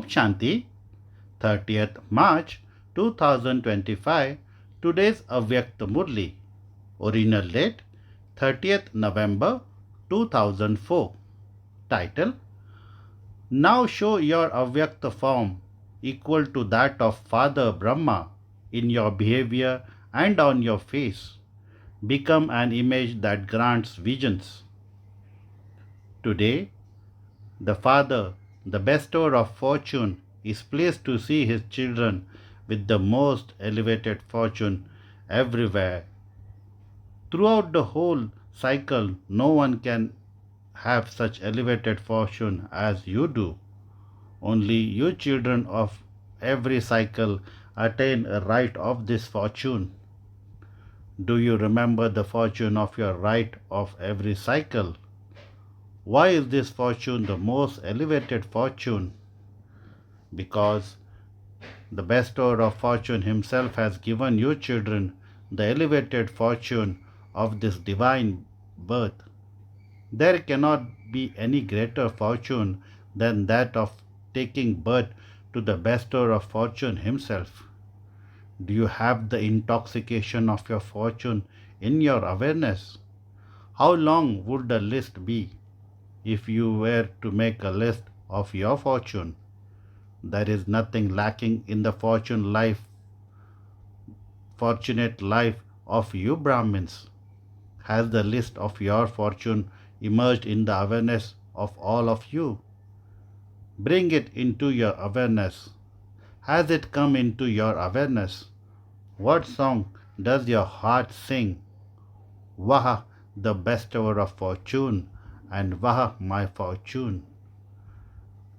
Shanti, 30th March 2025. Today's Avyakt Murli. Original date 30th November 2004. Title: Now show your Avyakta form equal to that of Father Brahma in your behavior and on your face. Become an image that grants visions. Today, the Father, the bestower of fortune, is pleased to see his children with the most elevated fortune everywhere. Throughout the whole cycle, no one can have such elevated fortune as you do. Only you children of every cycle attain a right of this fortune. Do you remember the fortune of your right of every cycle? Why is this fortune the most elevated fortune? Because the bestower of fortune himself has given you children the elevated fortune of this divine birth. There cannot be any greater fortune than that of taking birth to the bestower of fortune himself. Do you have the intoxication of your fortune in your awareness? How long would the list be if you were to make a list of your fortune? There is nothing lacking in the fortunate life of you Brahmins. Has the list of your fortune emerged in the awareness of all of you? Bring it into your awareness. Has it come into your awareness? What song does your heart sing? Vah, the bestower of fortune, and Vah, my fortune.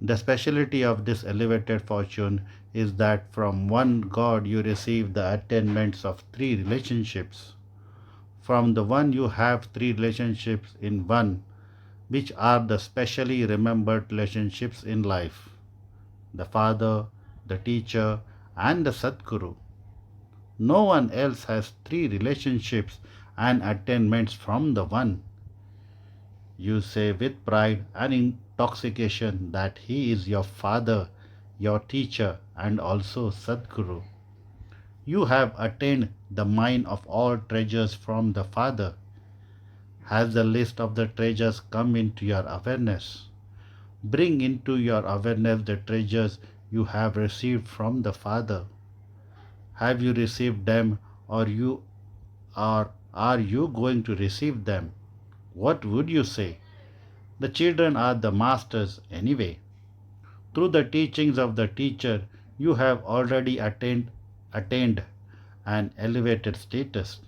The speciality of this elevated fortune is that from one God you receive the attainments of three relationships. From the one you have three relationships in one, which are the specially remembered relationships in life: the Father, the Teacher, and the Sadguru. No one else has three relationships and attainments from the one. You say with pride and intoxication that he is your Father, your Teacher, and also Sadguru. You have attained the mine of all treasures from the Father. Has the list of the treasures come into your awareness? Bring into your awareness the treasures you have received from the Father. Have you received them, or are you going to receive them? What would you say? The children are the masters anyway. Through the teachings of the teacher, you have already attained an elevated status.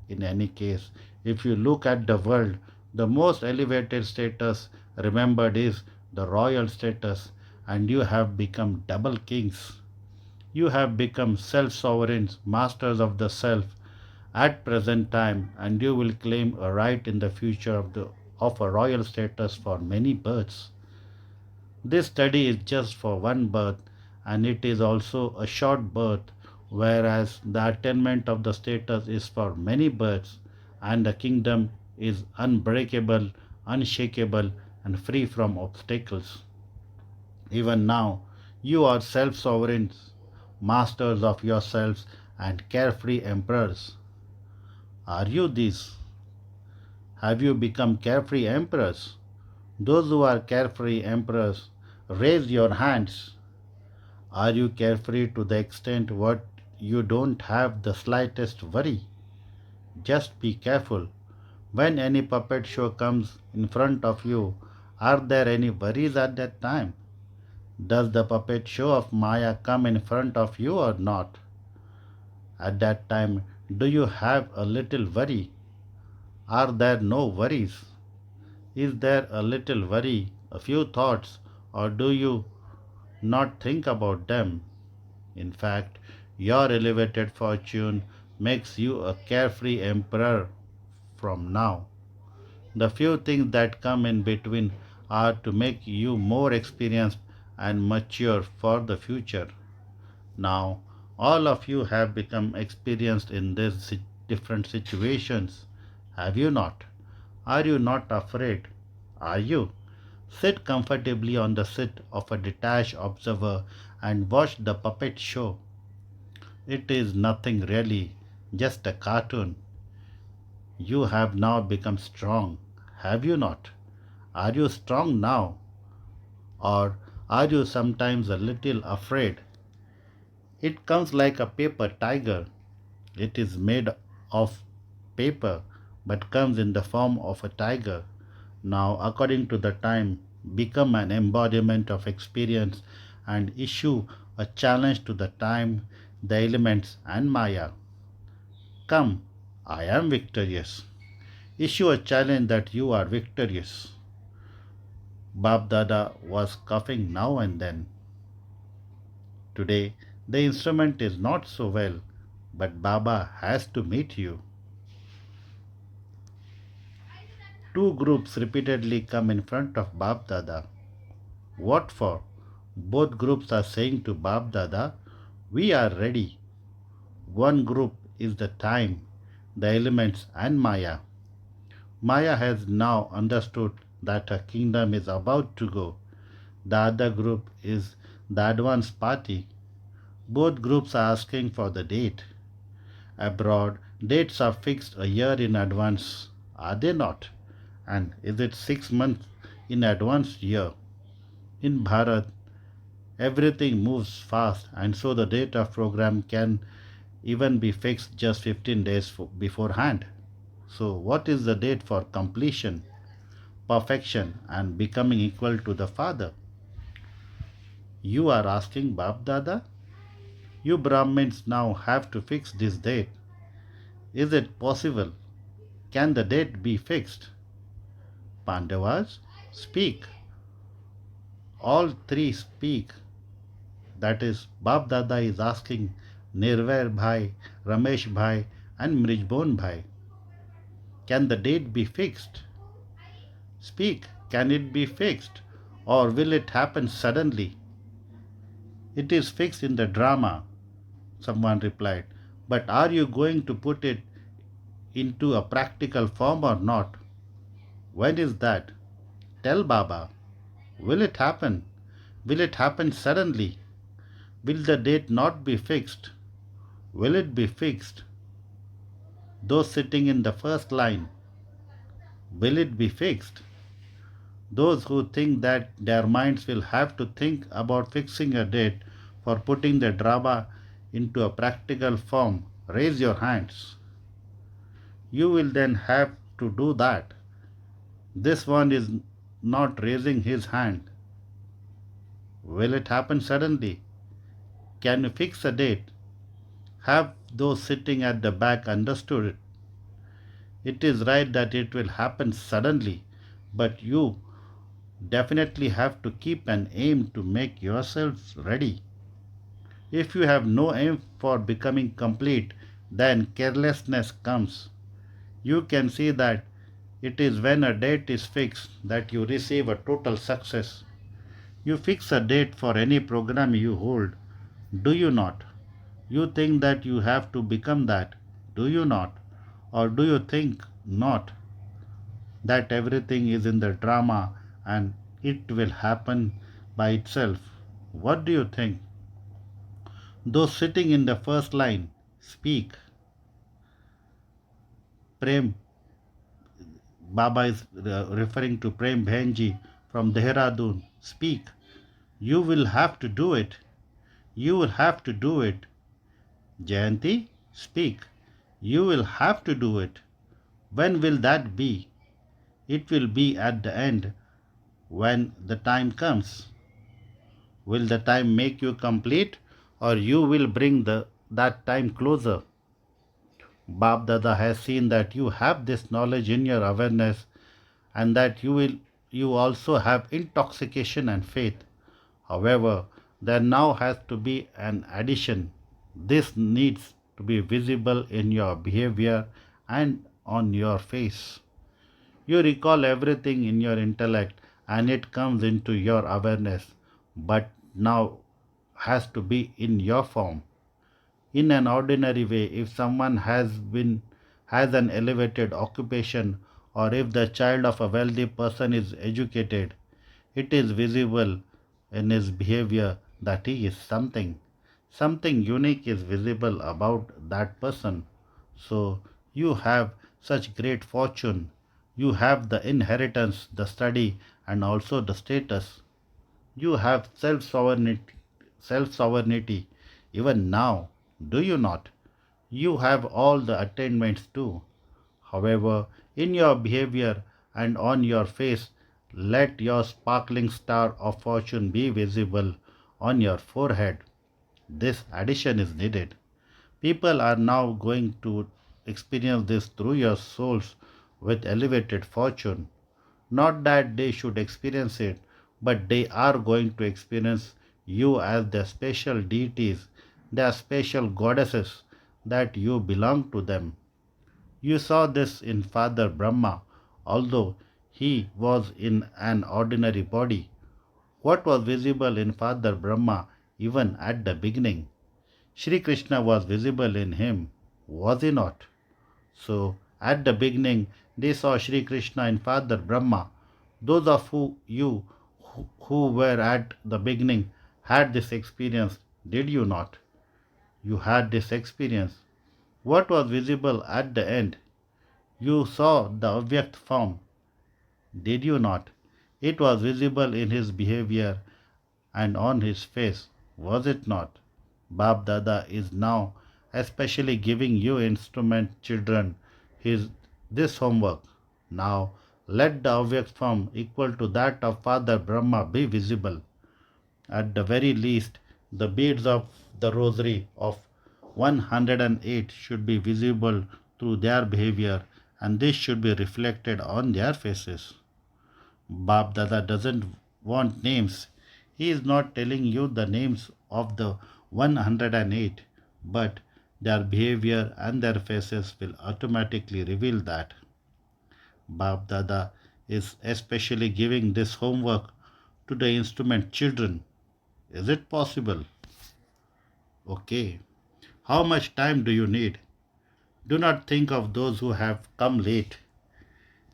In any case, if you look at the world, the most elevated status remembered is the royal status, and you have become double kings. You have become self sovereigns, masters of the self at present time, and you will claim a right in the future of a royal status for many births. This study is just for one birth, and it is also a short birth, whereas the attainment of the status is for many births, and the kingdom is unbreakable, unshakable, and free from obstacles. Even now, you are self sovereigns, masters of yourselves, and carefree emperors. Are you these? Have you become carefree emperors? Those who are carefree emperors, raise your hands. Are you carefree to the extent what you don't have the slightest worry? Just be careful. When any puppet show comes in front of you, are there any worries at that time? Does the puppet show of Maya come in front of you or not? At that time, do you have a little worry? Are there no worries? Is there a little worry, a few thoughts, or do you not think about them? In fact, your elevated fortune makes you a carefree emperor from now. The few things that come in between are to make you more experienced and mature for the future. Now, all of you have become experienced in these different situations, have you not? Are you not afraid? Are you? Sit comfortably on the seat of a detached observer and watch the puppet show. It is nothing really, just a cartoon. You have now become strong, have you not? Are you strong now? Or are you sometimes a little afraid? It comes like a paper tiger. It is made of paper but comes in the form of a tiger. Now, according to the time, become an embodiment of experience and issue a challenge to the time, the elements, and Maya. Come, I am victorious. Issue a challenge that you are victorious. Bab Dada was coughing now and then. Today, the instrument is not so well, but Baba has to meet you. Two groups repeatedly come in front of Bab Dada. What for? Both groups are saying to Bab Dada, we are ready. One group is the time, the elements, and Maya. Maya has now understood that her kingdom is about to go. The other group is the advance party. Both groups are asking for the date. Abroad, dates are fixed a year in advance, are they not? And is it 6 months in advance year? In Bharat, everything moves fast, and so the date of program can even be fixed just 15 days beforehand. So, what is the date for completion, perfection, and becoming equal to the Father? You are asking Bab Dada? You Brahmins now have to fix this date. Is it possible? Can the date be fixed? Pandavas, speak. All three speak. That is, Bab Dada is asking Nirvair Bhai, Ramesh Bhai, and Mrijbon Bhai. Can the date be fixed? Speak. Can it be fixed? Or will it happen suddenly? It is fixed in the drama, someone replied. But are you going to put it into a practical form or not? When is that? Tell Baba. Will it happen? Will it happen suddenly? Will the date not be fixed? Will it be fixed? Those sitting in the first line, will it be fixed? Those who think that their minds will have to think about fixing a date for putting the drama into a practical form, raise your hands. You will then have to do that. This one is not raising his hand. Will it happen suddenly? Can you fix a date? Have those sitting at the back understood it? It is right that it will happen suddenly, but you definitely have to keep an aim to make yourselves ready. If you have no aim for becoming complete, then carelessness comes. You can see that it is when a date is fixed that you receive a total success. You fix a date for any program you hold, do you not? You think that you have to become that, do you not? Or do you think not? That everything is in the drama and it will happen by itself. What do you think? Those sitting in the first line, speak. Prem, Baba is referring to Prem Bhenji from Dehradun. Speak. You will have to do it. You will have to do it. Jayanti, speak. You will have to do it. When will that be? It will be at the end when the time comes. Will the time make you complete or you will bring that time closer? Bab Dada has seen that you have this knowledge in your awareness and that you also have intoxication and faith. However, there now has to be an addition. This needs to be visible in your behavior and on your face. You recall everything in your intellect and it comes into your awareness, but now has to be in your form. In an ordinary way, if someone has an elevated occupation or if the child of a wealthy person is educated, It is visible in his behavior that he is something. Something unique is visible about that person. So you have such great fortune. You have the inheritance, the study, and also the status. You have self sovereignty even now, do you not? You have all the attainments too. However, in your behavior and on your face, let your sparkling star of fortune be visible on your forehead. This addition is needed. People are now going to experience this through your souls with elevated fortune. Not that they should experience it, but they are going to experience you as their special deities, their special goddesses, that you belong to them. You saw this in Father Brahma, although he was in an ordinary body. What was visible in Father Brahma even at the beginning? Sri Krishna was visible in him, was he not? So, at the beginning, they saw Sri Krishna in Father Brahma. Those of who were at the beginning had this experience, did you not? You had this experience. What was visible at the end? You saw the Avyakt form, did you not? It was visible in his behavior and on his face, was it not? Bab Dada is now especially giving you instrument children his this homework. Now let the Avyakt form equal to that of Father Brahma be visible. At the very least, the beads of the rosary of 108 should be visible through their behavior, and this should be reflected on their faces. Bab Dada doesn't want names. He is not telling you the names of the 108, but their behavior and their faces will automatically reveal that. Bab Dada is especially giving this homework to the instrument children. Is it possible? Okay. How much time do you need? Do not think of those who have come late.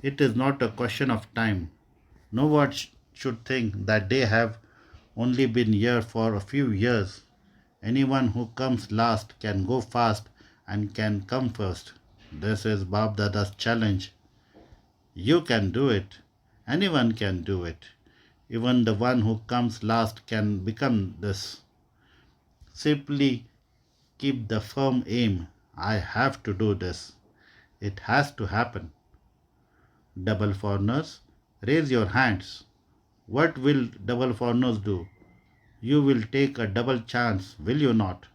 It is not a question of time. No one should think that they have only been here for a few years. Anyone who comes last can go fast and can come first. This is Bab Dada's challenge. You can do it. Anyone can do it. Even the one who comes last can become this. Simply keep the firm aim. I have to do this. It has to happen. Double foreigners, raise your hands. What will double foreigners do? You will take a double chance, will you not?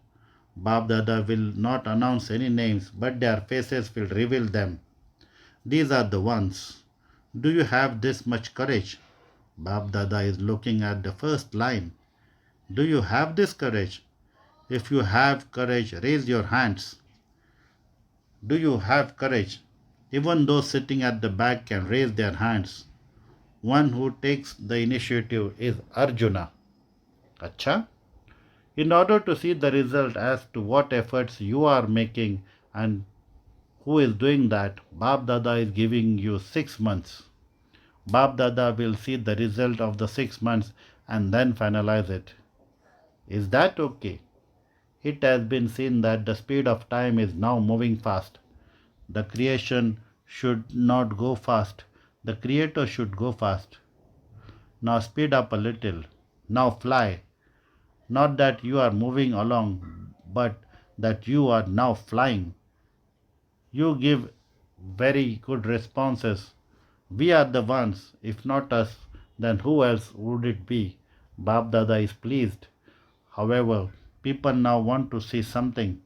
Bab Dada will not announce any names, but their faces will reveal them. These are the ones. Do you have this much courage? Bab Dada is looking at the first line. Do you have this courage? If you have courage, raise your hands. Do you have courage? Even those sitting at the back can raise their hands. One who takes the initiative is Arjuna. Acha? In order to see the result as to what efforts you are making and who is doing that, Bab Dada is giving you 6 months. Bab Dada will see the result of the 6 months and then finalize it. Is that okay? It has been seen that the speed of time is now moving fast. The creation should not go fast. The creator should go fast. Now speed up a little. Now fly. Not that you are moving along, but that you are now flying. You give very good responses. We are the ones. If not us, then who else would it be? Bab Dada is pleased. However, people now want to see something.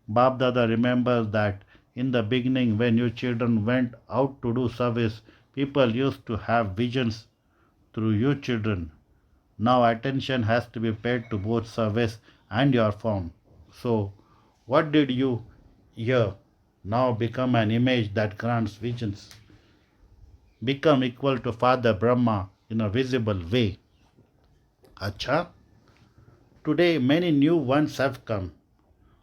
Bab Dada remembers that in the beginning, when you children went out to do service, people used to have visions through you children. Now attention has to be paid to both service and your form. So, what did you hear? Now become an image that grants visions. Become equal to Father Brahma in a visible way. Acha? Today many new ones have come.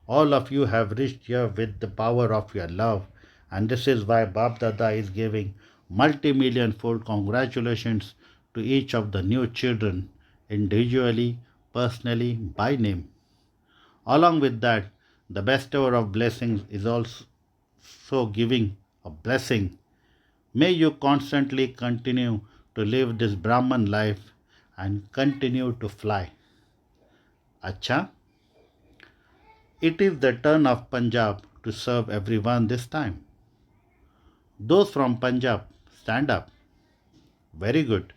All of you have reached here with the power of your love, and this is why Bab Dada is giving multi-million fold congratulations to each of the new children individually, personally, by name. Along with that, the bestower of blessings is also giving a blessing. May you constantly continue to live this Brahman life and continue to fly. Acha, it is the turn of Punjab to serve everyone this time. Those from Punjab, stand up. Very good.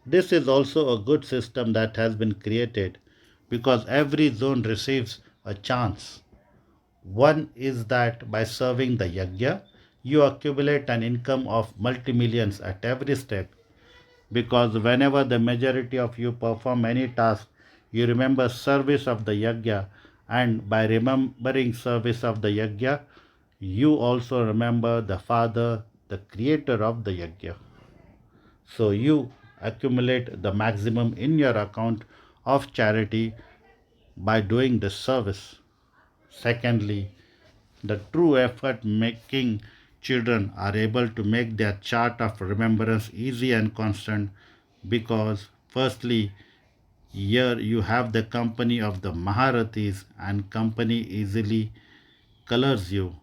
This is also a good system that has been created because every zone receives a chance. One is that by serving the yajna, you accumulate an income of multi-millions at every step because whenever the majority of you perform any task, you remember service of the yajna, and by remembering service of the yajna, you also remember the Father, the creator of the yajna. So you accumulate the maximum in your account of charity by doing this service. Secondly, the true effort making children are able to make their chart of remembrance easy and constant because, firstly, here you have the company of the Maharathis, and company easily colors you.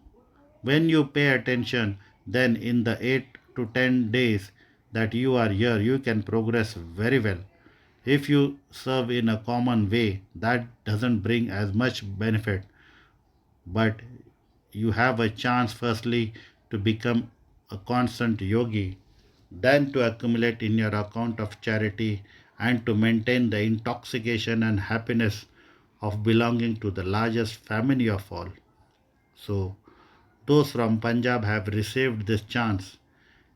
When you pay attention, then in the 8 to 10 days that you are here, you can progress very well. If you serve in a common way, that doesn't bring as much benefit, but you have a chance firstly to become a constant yogi, then to accumulate in your account of charity, and to maintain the intoxication and happiness of belonging to the largest family of all. So, those from Punjab have received this chance.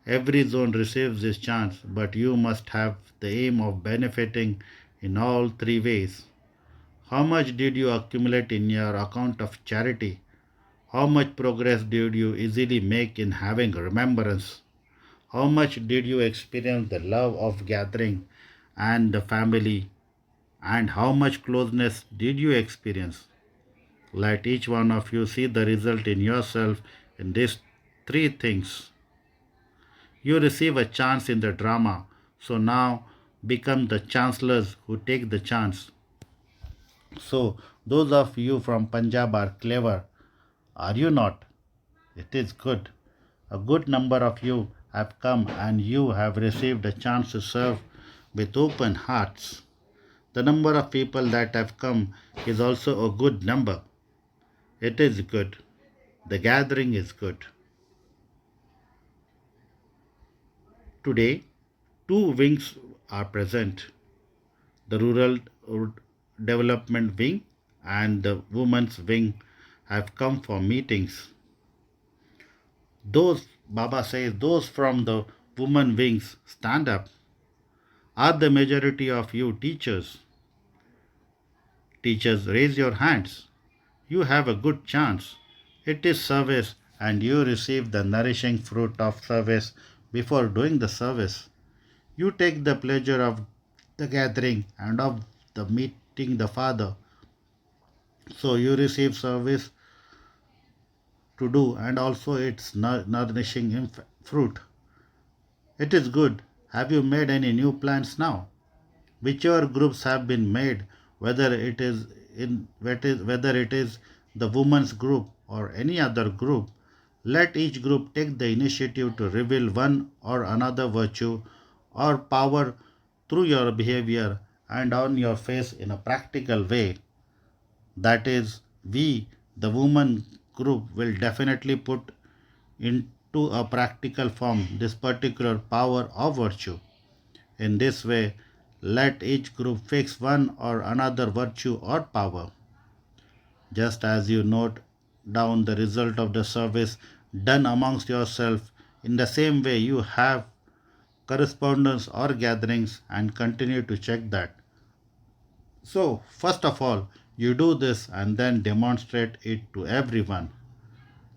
Every zone receives this chance, but you must have the aim of benefiting in all three ways. How much did you accumulate in your account of charity? How much progress did you easily make in having remembrance? How much did you experience the love of gathering and the family? And how much closeness did you experience? Let each one of you see the result in yourself in these three things. You receive a chance in the drama, so now become the chancellors who take the chance. So, those of you from Punjab are clever, are you not? It is good. A good number of you have come and you have received a chance to serve with open hearts. The number of people that have come is also a good number. It is good. The gathering is good. Today, two wings are present, the rural development wing and the women's wing have come for meetings. Those, Baba says, those from the women wings stand up. Are the majority of you teachers? Teachers, raise your hands. You have a good chance. It is service and you receive the nourishing fruit of service before doing the service. You take the pleasure of the gathering and of the meeting the Father. So you receive service to do and also its nourishing fruit. It is good. Have you made any new plans now? Whichever groups have been made, whether it is the women's group or any other group, let each group take the initiative to reveal one or another virtue or power through your behavior and on your face in a practical way. That is, we, the women group, will definitely put into a practical form this particular power or virtue. In this way, let each group fix one or another virtue or power. Just as you note down the result of the service done amongst yourself, in the same way you have correspondence or gatherings and continue to check that. So, first of all, you do this and then demonstrate it to everyone.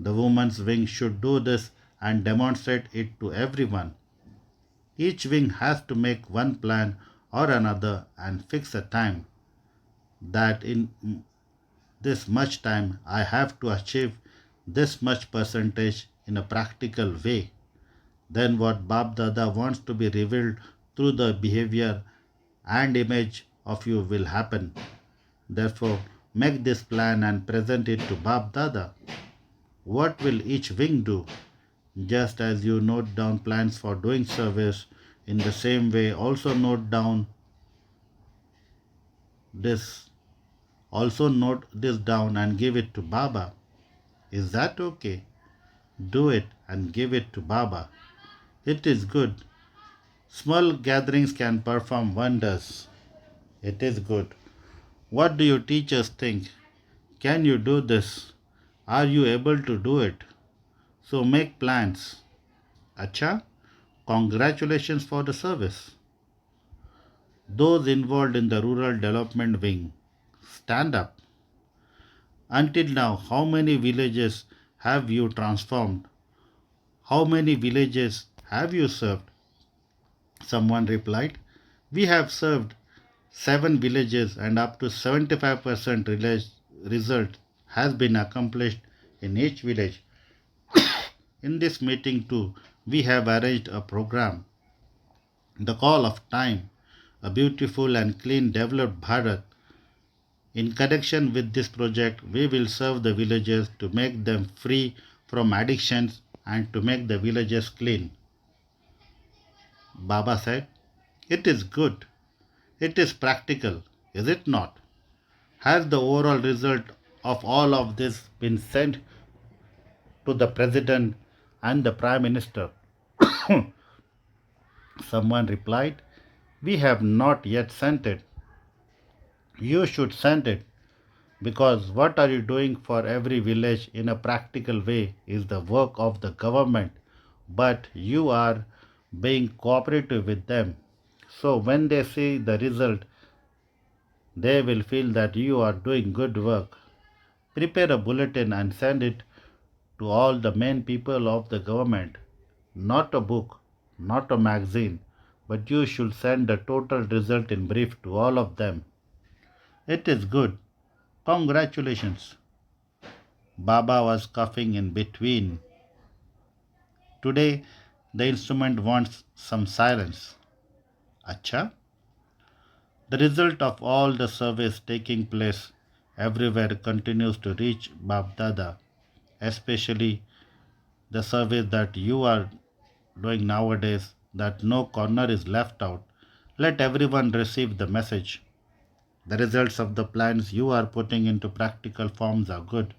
The woman's wing should do this and demonstrate it to everyone. Each wing has to make one plan or another and fix a time that in this much time I have to achieve this much percentage in a practical way. Then what Bab Dada wants to be revealed through the behavior and image of you will happen. Therefore, make this plan and present it to Bab Dada. What will each wing do? Just as you note down plans for doing service, in the same way also note down this also note this down and give it to Baba. Is that okay? Do it and give it to Baba. It is good. Small gatherings can perform wonders. It is good. What do you teachers think? Can you do this? Are you able to do it? So make plans. Acha, congratulations for the service. Those involved in the rural development wing, stand up. Until now, how many villages have you transformed? How many villages have you served? Someone replied, we have served 7 villages and up to 75% result has been accomplished in each village. In this meeting too, we have arranged a program, the call of time, a beautiful and clean developed Bharat. In connection with this project, we will serve the villages to make them free from addictions and to make the villages clean. Baba said, it is good. It is practical, is it not? Has the overall result of all of this been sent to the President and the Prime Minister? Someone replied, we have not yet sent it. You should send it because what are you doing for every village in a practical way is the work of the government, but you are being cooperative with them. So when they see the result, they will feel that you are doing good work. Prepare a bulletin and send it to all the main people of the government. Not a book, not a magazine, but you should send the total result in brief to all of them. It is good. Congratulations. Baba was coughing in between. Today, the instrument wants some silence. Acha? The result of all the surveys taking place everywhere continues to reach Bab Dada, especially the surveys that you are doing nowadays, that no corner is left out. Let everyone receive the message. The results of the plans you are putting into practical forms are good.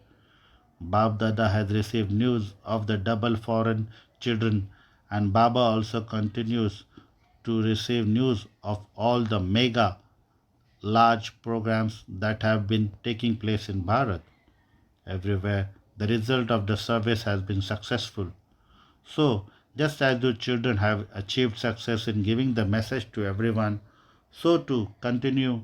Bab Dada has received news of the double foreign children, and Baba also continues to receive news of all the mega large programs that have been taking place in Bharat. Everywhere, the result of the service has been successful. So, just as the children have achieved success in giving the message to everyone, so too continue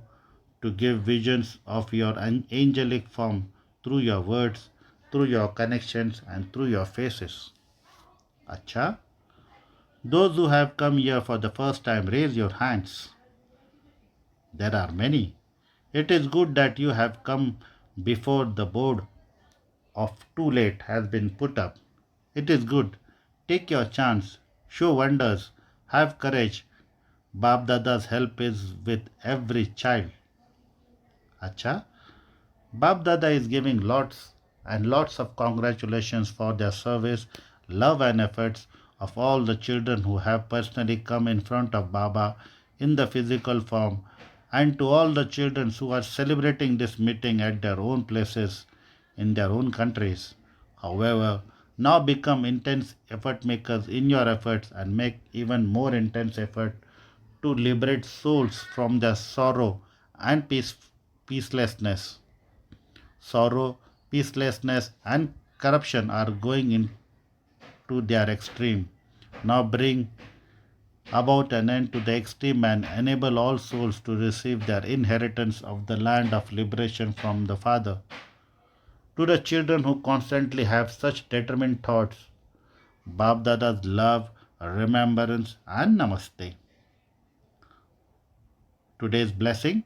to give visions of your angelic form through your words, through your connections, and through your faces. Acha? Those who have come here for the first time, raise your hands. There are many. It is good that you have come before the board of too late has been put up. It is good. Take your chance. Show wonders. Have courage. Bab Dada's help is with every child. Acha? Bab Dada is giving lots and lots of congratulations for their service, love, and efforts of all the children who have personally come in front of Baba in the physical form, and to all the children who are celebrating this meeting at their own places in their own countries. However, now become intense effort makers in your efforts and make even more intense effort to liberate souls from their sorrow and peacelessness. Sorrow, peacelessness, and corruption are going into their extreme. Now bring about an end to the extreme and enable all souls to receive their inheritance of the land of liberation from the Father. To the children who constantly have such determined thoughts, Bab Dada's love, remembrance, and namaste. Today's blessing: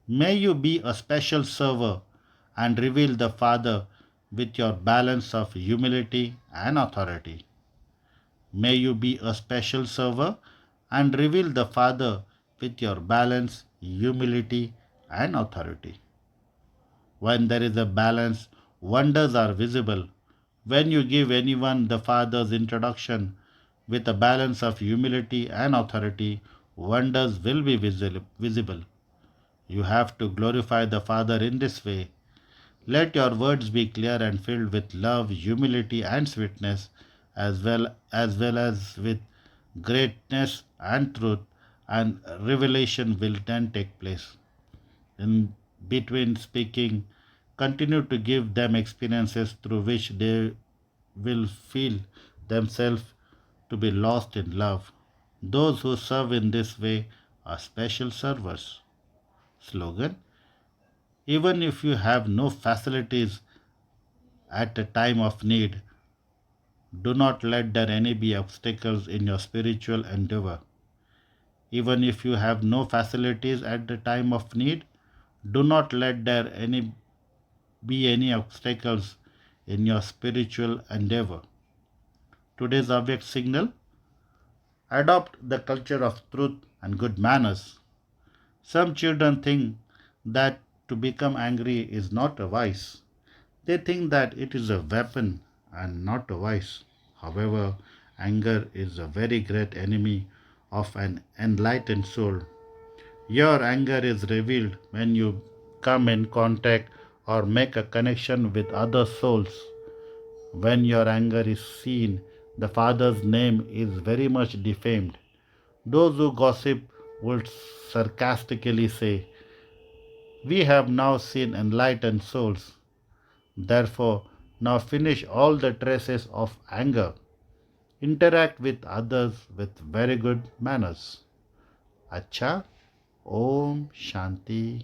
may you be a special server and reveal the Father with your balance of humility and authority. May you be a special server and reveal the Father with your balance, humility, and authority. When there is a balance, wonders are visible. When you give anyone the Father's introduction with a balance of humility and authority, wonders will be visible. You have to glorify the Father in this way. Let your words be clear and filled with love, humility, and sweetness, as well as with greatness and truth, and revelation will then take place. In between speaking, continue to give them experiences through which they will feel themselves to be lost in love. Those who serve in this way are special servers. Slogan: even if you have no facilities at a time of need, do not let there any be obstacles in your spiritual endeavor. Even if you have no facilities at the time of need, do not let there be any obstacles in your spiritual endeavor. Today's object signal: adopt the culture of truth and good manners. Some children think that to become angry is not a vice. They think that it is a weapon and not a vice. However, anger is a very great enemy of an enlightened soul. Your anger is revealed when you come in contact or make a connection with other souls. When your anger is seen, the Father's name is very much defamed. Those who gossip would sarcastically say, we have now seen enlightened souls. Therefore, now finish all the traces of anger. Interact with others with very good manners. Acha, Om Shanti.